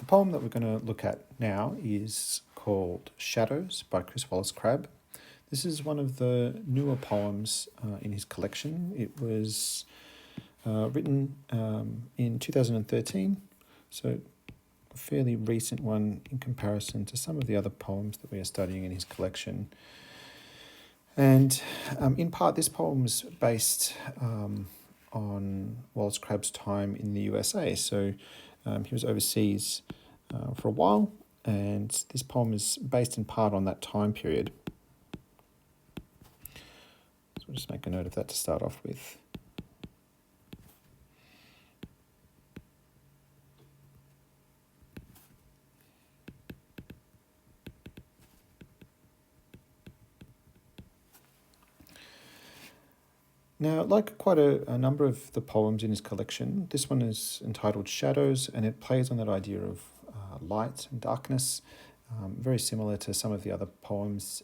The poem that we're going to look at now is called Shadows by Chris Wallace-Crabbe. This is one of the newer poems in his collection. It was written in 2013, so a fairly recent one in comparison to some of the other poems that we are studying in his collection. And in part, this poem is based on Wallace-Crabbe's time in the USA. So he was overseas for a while, and this poem is based in part on that time period. So I'll just make a note of that to start off with. Now, like quite a number of the poems in his collection, this one is entitled Shadows, and it plays on that idea of light and darkness, very similar to some of the other poems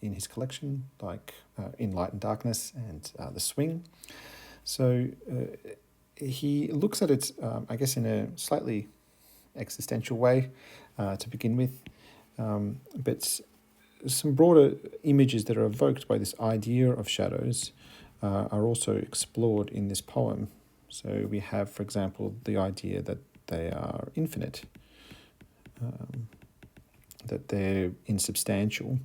in his collection, like In Light and Darkness and The Swing. So he looks at it, I guess, in a slightly existential way to begin with, but some broader images that are evoked by this idea of shadows are also explored in this poem. So we have, for example, the idea that they are infinite, that they're insubstantial.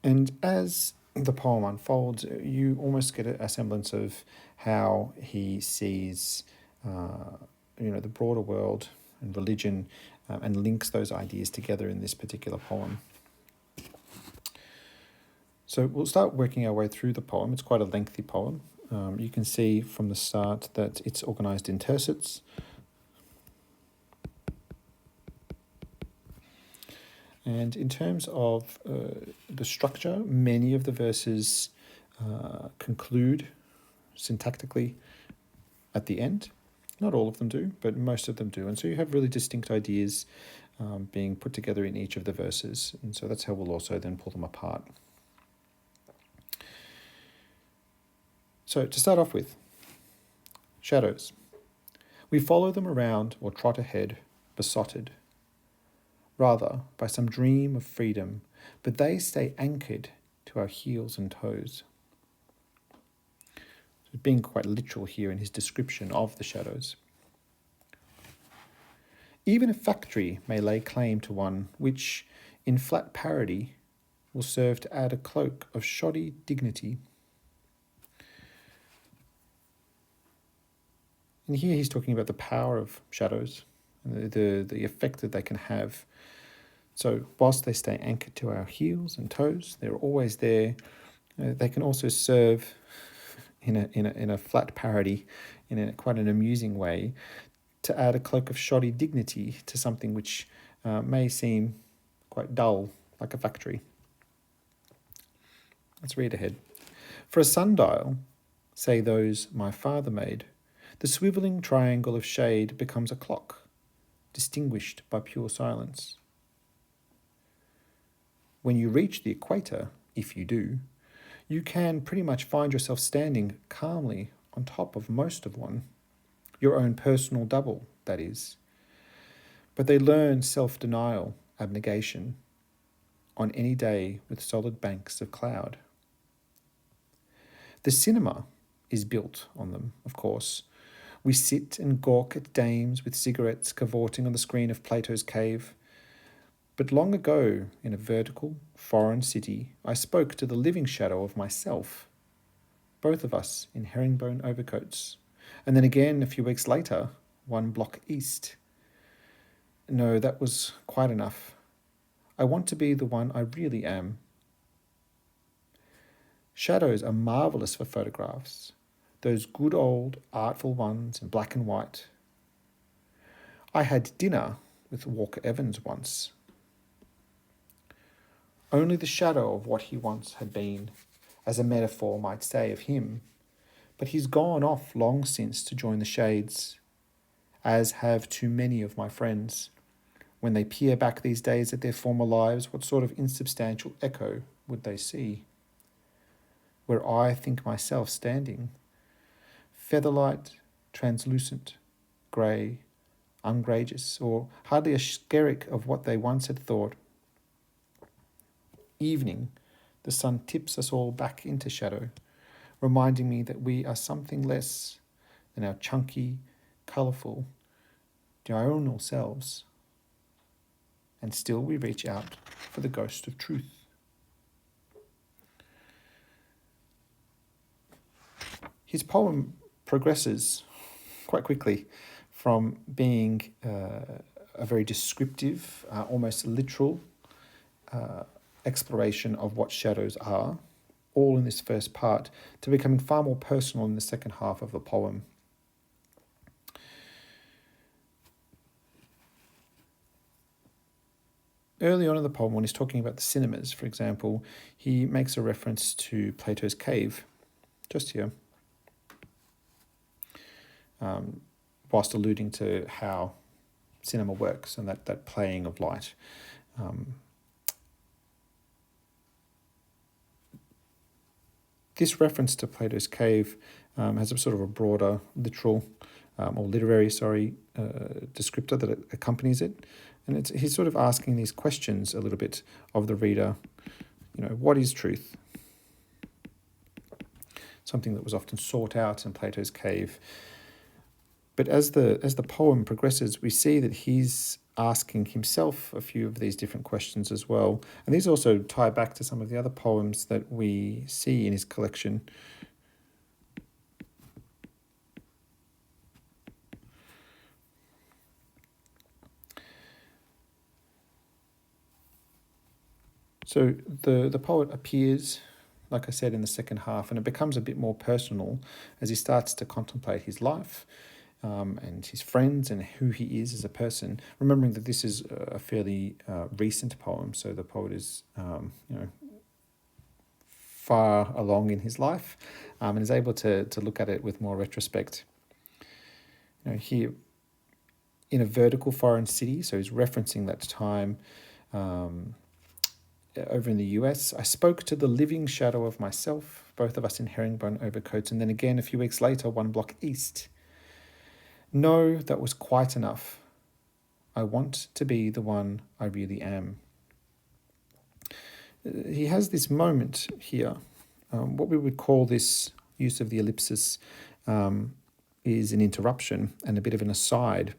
And as the poem unfolds, you almost get a semblance of how he sees the broader world and religion, and links those ideas together in this particular poem. So we'll start working our way through the poem. It's quite a lengthy poem. You can see from the start that it's organized in tercets. And in terms of the structure, many of the verses conclude syntactically at the end. Not all of them do, but most of them do. And so you have really distinct ideas being put together in each of the verses. And so that's how we'll also then pull them apart. So to start off with, shadows. We follow them around or trot ahead, besotted, rather by some dream of freedom, but they stay anchored to our heels and toes. So being quite literal here in his description of the shadows. Even a factory may lay claim to one which, in flat parody, will serve to add a cloak of shoddy dignity. And here he's talking about the power of shadows and the effect that they can have. So whilst they stay anchored to our heels and toes, they're always there. They can also serve in a flat parody, in quite an amusing way, to add a cloak of shoddy dignity to something which may seem quite dull, like a factory. Let's read ahead. For a sundial, say those my father made, the swivelling triangle of shade becomes a clock, distinguished by pure silence. When you reach the equator, if you do, you can pretty much find yourself standing calmly on top of most of one, your own personal double, that is. But they learn self-denial, abnegation, on any day with solid banks of cloud. The cinema is built on them, of course. We sit and gawk at dames with cigarettes cavorting on the screen of Plato's cave. But long ago, in a vertical, foreign city, I spoke to the living shadow of myself, both of us in herringbone overcoats, and then again a few weeks later, 1 block east. No, that was quite enough. I want to be the one I really am. Shadows are marvellous for photographs, those good old artful ones in black and white. I had dinner with Walker Evans once. Only the shadow of what he once had been, as a metaphor might say of him, but he's gone off long since to join the shades, as have too many of my friends, When they peer back these days at their former lives, what sort of insubstantial echo would they see? Where I think myself standing, featherlight, translucent, grey, ungracious, or hardly a skerrick of what they once had thought. Evening, the sun tips us all back into shadow, reminding me that we are something less than our chunky, colourful, diurnal selves. And still we reach out for the ghost of truth. His poem progresses quite quickly from being a very descriptive, almost literal exploration of what shadows are, all in this first part, to becoming far more personal in the second half of the poem. Early on in the poem, when he's talking about the cinemas, for example, he makes a reference to Plato's cave, just here, whilst alluding to how cinema works and that playing of light. This reference to Plato's cave has a sort of a broader literal or literary, descriptor that accompanies it. And he's sort of asking these questions a little bit of the reader. What is truth? Something that was often sought out in Plato's cave. But as the poem progresses, we see that he's asking himself a few of these different questions as well. And these also tie back to some of the other poems that we see in his collection. So the poet appears, like I said, in the second half, and it becomes a bit more personal as he starts to contemplate his life and his friends and who he is as a person, remembering that this is a fairly recent poem, so the poet is far along in his life and is able to look at it with more retrospect. Here in a vertical foreign city, so he's referencing that time over in the US, I spoke to the living shadow of myself, both of us in herringbone overcoats, and then again a few weeks later, 1 block east. No, that was quite enough. I want to be the one I really am. He has this moment here. What we would call this use of the ellipsis is an interruption and a bit of an aside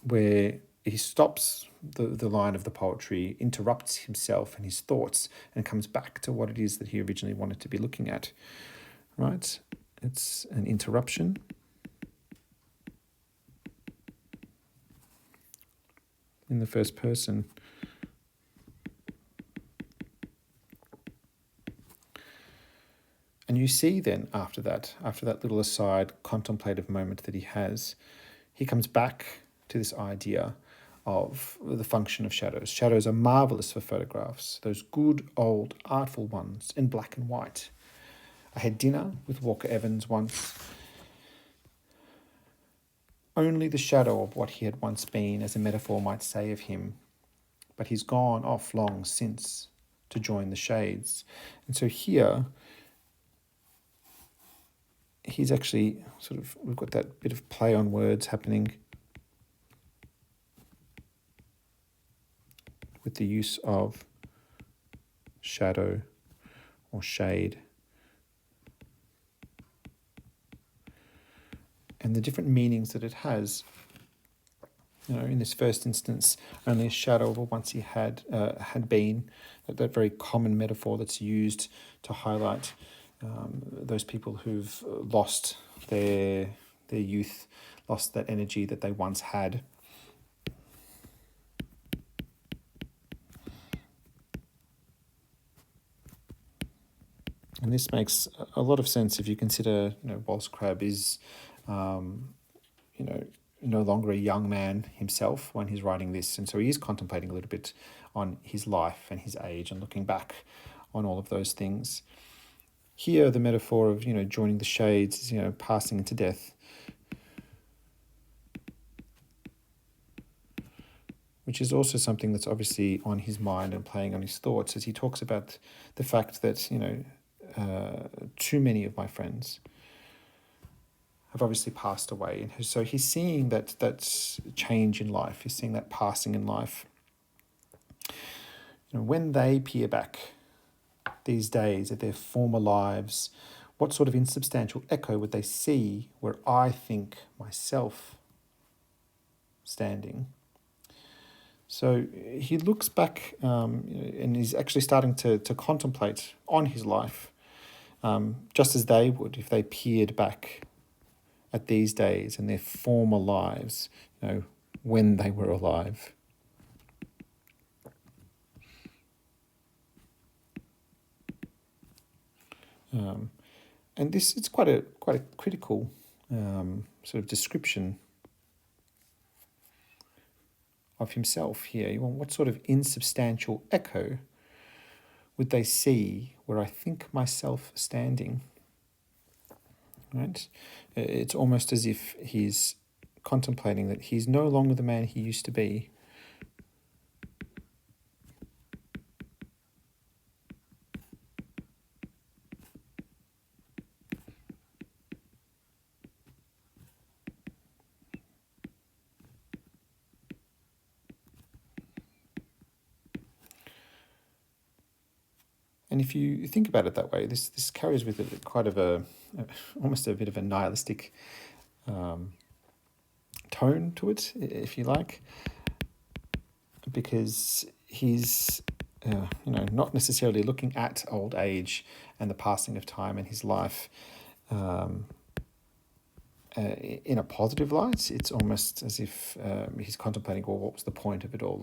where he stops the line of the poetry, interrupts himself and his thoughts, and comes back to what it is that he originally wanted to be looking at. Right? It's an interruption. In the first person. And you see then after that little aside, contemplative moment that he has, he comes back to this idea of the function of shadows. Shadows are marvellous for photographs, those good old artful ones in black and white. I had dinner with Walker Evans once. Only the shadow of what he had once been, as a metaphor might say of him. But he's gone off long since to join the shades. And so here, he's actually we've got that bit of play on words happening with the use of shadow or shade. And the different meanings that it has. In this first instance, only a shadow of what once he had been, that very common metaphor that's used to highlight those people who've lost their youth, lost that energy that they once had. And this makes a lot of sense if you consider, Wallace-Crabbe is, no longer a young man himself when he's writing this. And so he is contemplating a little bit on his life and his age and looking back on all of those things. Here, the metaphor of, joining the shades, passing into death. which is also something that's obviously on his mind and playing on his thoughts, as he talks about the fact that, too many of my friends have obviously passed away. And so he's seeing that change in life. He's seeing that passing in life. When they peer back these days at their former lives, what sort of insubstantial echo would they see where I think myself standing? So he looks back and he's actually starting to contemplate on his life, just as they would if they peered back at these days and their former lives, when they were alive. And this it's quite a critical sort of description of himself here. What sort of insubstantial echo would they see where I think myself standing? Right? It's almost as if he's contemplating that he's no longer the man he used to be. And if you think about it that way, this carries with it quite almost a bit of a nihilistic tone to it, if you like, because he's not necessarily looking at old age and the passing of time in his life in a positive light. It's almost as if he's contemplating, well, what was the point of it all?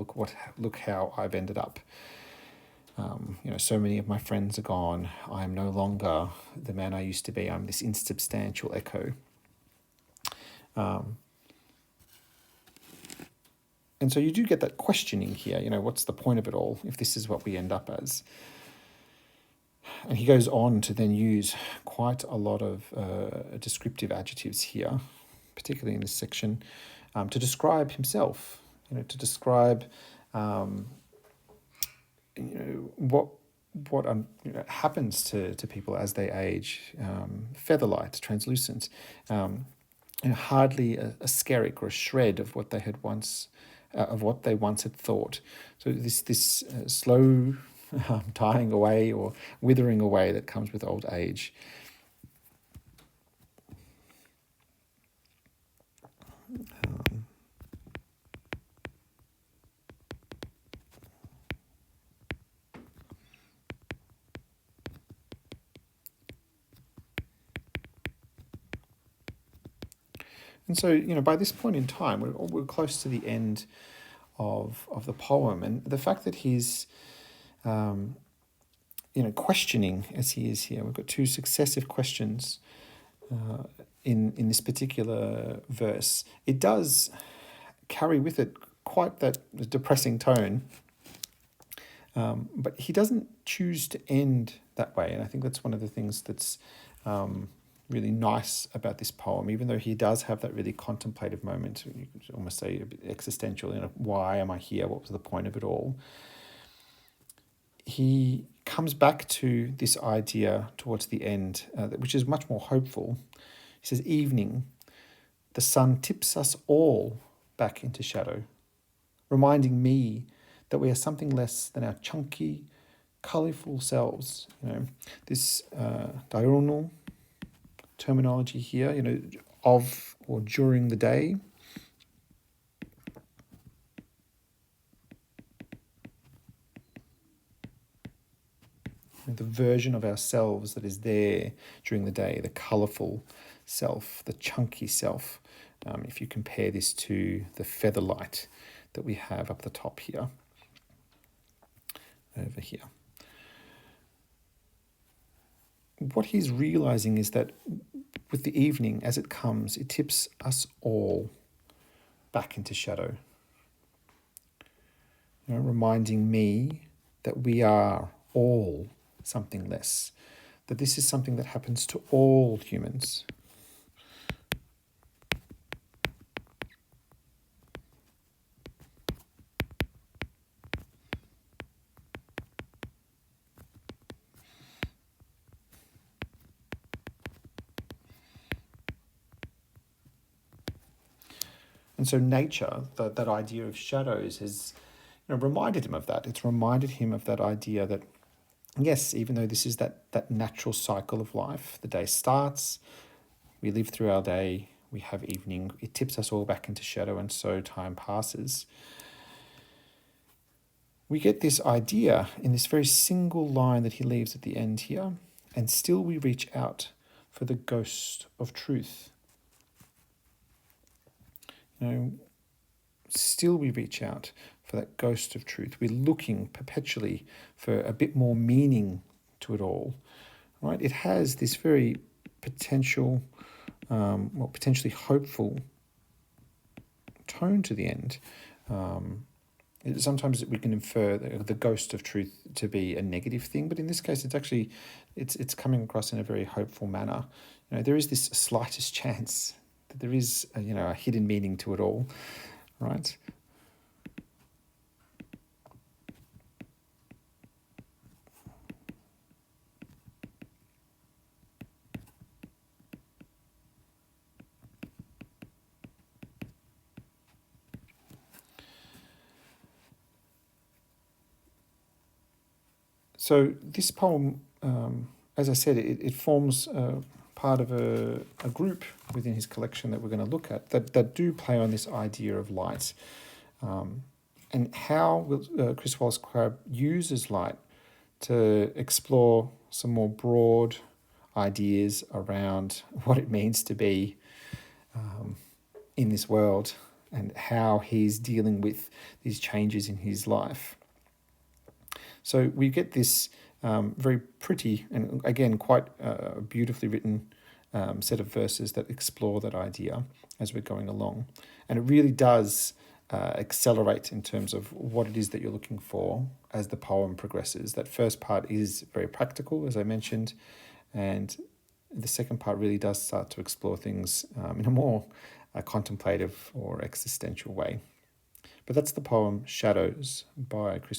Look how I've ended up. So many of my friends are gone. I am no longer the man I used to be. I'm this insubstantial echo. And so you do get that questioning here, what's the point of it all if this is what we end up as? And he goes on to then use quite a lot of descriptive adjectives here, particularly in this section, to describe himself, to describe what happens to people as they age, featherlight, translucent, hardly a skerrick or a shred of what they had once had thought. So this slow dying away or withering away that comes with old age. And so, by this point in time, we're close to the end of the poem, and the fact that he's, questioning as he is here. We've got two successive questions in this particular verse. It does carry with it quite that depressing tone, but he doesn't choose to end that way, and I think that's one of the things that's really nice about this poem, even though he does have that really contemplative moment, you could almost say a bit existential, why am I here? What was the point of it all? He comes back to this idea towards the end, which is much more hopeful. He says, evening, the sun tips us all back into shadow, reminding me that we are something less than our chunky, colourful selves. This diurnal terminology here, of or during the day. The version of ourselves that is there during the day, the colourful self, the chunky self, if you compare this to the featherlight that we have up the top here, over here. What he's realising is that with the evening, as it comes, it tips us all back into shadow. Reminding me that we are all something less, that this is something that happens to all humans. And so nature, that idea of shadows, has reminded him of that. It's reminded him of that idea that, yes, even though this is that natural cycle of life, the day starts, we live through our day, we have evening, it tips us all back into shadow, and so time passes. We get this idea in this very single line that he leaves at the end here, and still we reach out for the ghost of truth. Still we reach out for that ghost of truth. We're looking perpetually for a bit more meaning to it all, right? It has this very potentially hopeful tone to the end. Sometimes we can infer the ghost of truth to be a negative thing, but in this case, it's coming across in a very hopeful manner. There is this slightest chance that there is a hidden meaning to it all, right? So this poem, as I said, it forms part of a group within his collection that we're going to look at that do play on this idea of light, and how Chris Wallace-Crabbe uses light to explore some more broad ideas around what it means to be in this world, and how he's dealing with these changes in his life. So we get this very pretty and, again, quite beautifully written set of verses that explore that idea as we're going along. And it really does accelerate in terms of what it is that you're looking for as the poem progresses. That first part is very practical, as I mentioned, and the second part really does start to explore things in a more contemplative or existential way. But that's the poem Shadows by Chris